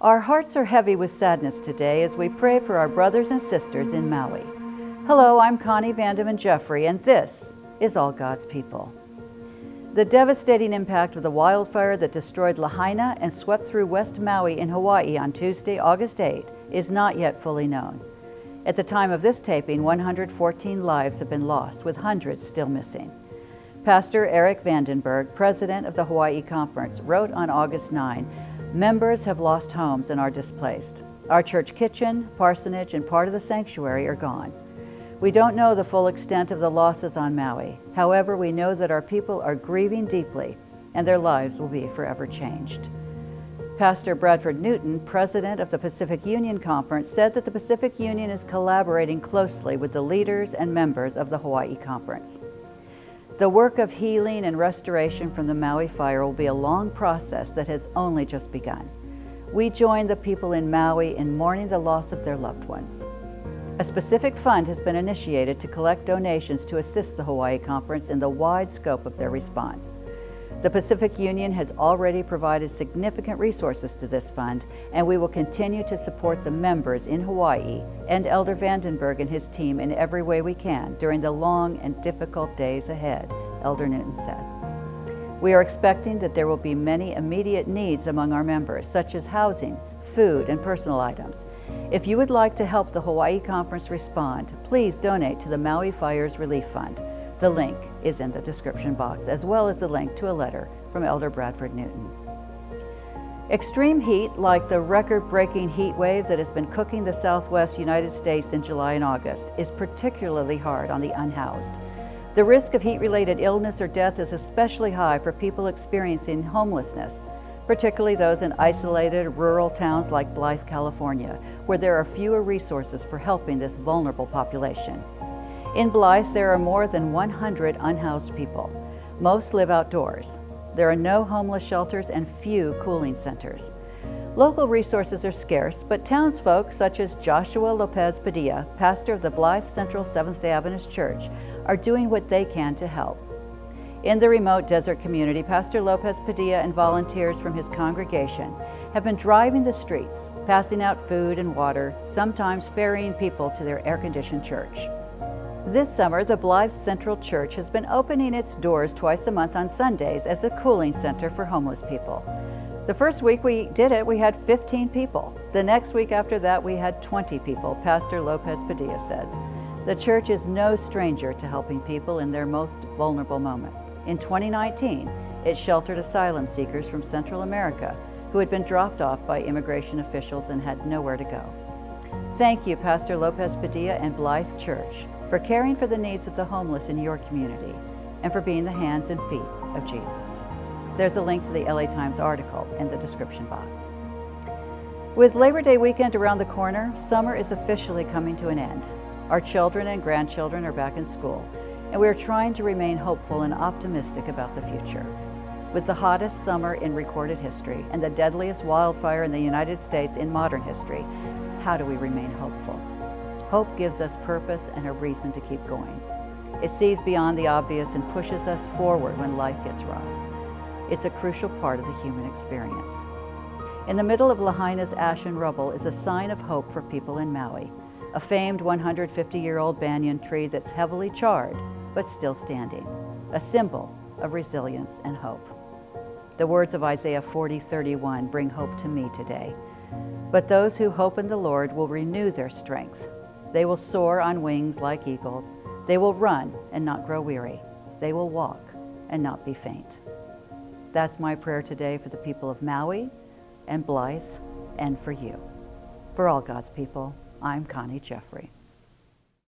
Our hearts are heavy with sadness today as we pray for our brothers and sisters in Maui. Hello, I'm Connie VanDenburgh, and this is All God's People. The devastating impact of the wildfire that destroyed Lahaina and swept through West Maui in Hawaii on Tuesday, August 8, is not yet fully known. At the time of this taping, 114 lives have been lost, with hundreds still missing. Pastor Erik VanDenburgh, president of the Hawaii Conference, wrote on August 9, "Members have lost homes and are displaced. Our church kitchen, parsonage, and part of the sanctuary are gone. We don't know the full extent of the losses on Maui. However, we know that our people are grieving deeply and their lives will be forever changed." Pastor Bradford Newton, president of the Pacific Union Conference, said that the Pacific Union is collaborating closely with the leaders and members of the Hawaii Conference. The work of healing and restoration from the Maui fire will be a long process that has only just begun. We join the people in Maui in mourning the loss of their loved ones. A specific fund has been initiated to collect donations to assist the Hawaii Conference in the wide scope of their response. The Pacific Union has already provided significant resources to this fund, and we will continue to support the members in Hawaii and Elder VanDenburgh and his team in every way we can during the long and difficult days ahead, Elder Newton said. We are expecting that there will be many immediate needs among our members, such as housing, food, and personal items. If you would like to help the Hawaii Conference respond, please donate to the Maui Fires Relief Fund. The link is in the description box, as well as the link to a letter from Elder Bradford Newton. Extreme heat, like the record-breaking heat wave that has been cooking the southwest United States in July and August, is particularly hard on the unhoused. The risk of heat-related illness or death is especially high for people experiencing homelessness, particularly those in isolated rural towns like Blythe, California, where there are fewer resources for helping this vulnerable population. In Blythe, there are more than 100 unhoused people. Most live outdoors. There are no homeless shelters and few cooling centers. Local resources are scarce, but townsfolk such as Joshua Lopez-Padilla, pastor of the Blythe Central Seventh-day Adventist Church, are doing what they can to help. In the remote desert community, Pastor Lopez-Padilla and volunteers from his congregation have been driving the streets, passing out food and water, sometimes ferrying people to their air-conditioned church. This summer, the Blythe Central Church has been opening its doors twice a month on Sundays as a cooling center for homeless people. The first week we did it, we had 15 people. The next week after that, we had 20 people, Pastor Lopez-Padilla said. The church is no stranger to helping people in their most vulnerable moments. In 2019, it sheltered asylum seekers from Central America who had been dropped off by immigration officials and had nowhere to go. Thank you, Pastor Lopez-Padilla and Blythe Church, for caring for the needs of the homeless in your community and for being the hands and feet of Jesus. There's a link to the LA Times article in the description box. With Labor Day weekend around the corner, summer is officially coming to an end. Our children and grandchildren are back in school, and we are trying to remain hopeful and optimistic about the future. With the hottest summer in recorded history and the deadliest wildfire in the United States in modern history, how do we remain hopeful? Hope gives us purpose and a reason to keep going. It sees beyond the obvious and pushes us forward when life gets rough. It's a crucial part of the human experience. In the middle of Lahaina's ash and rubble is a sign of hope for people in Maui, a famed 150-year-old banyan tree that's heavily charred but still standing, a symbol of resilience and hope. The words of Isaiah 40:31 bring hope to me today. But those who hope in the Lord will renew their strength. They will soar on wings like eagles. They will run and not grow weary. They will walk and not be faint. That's my prayer today for the people of Maui and Blythe and for you. For all God's people, I'm Connie Jeffrey.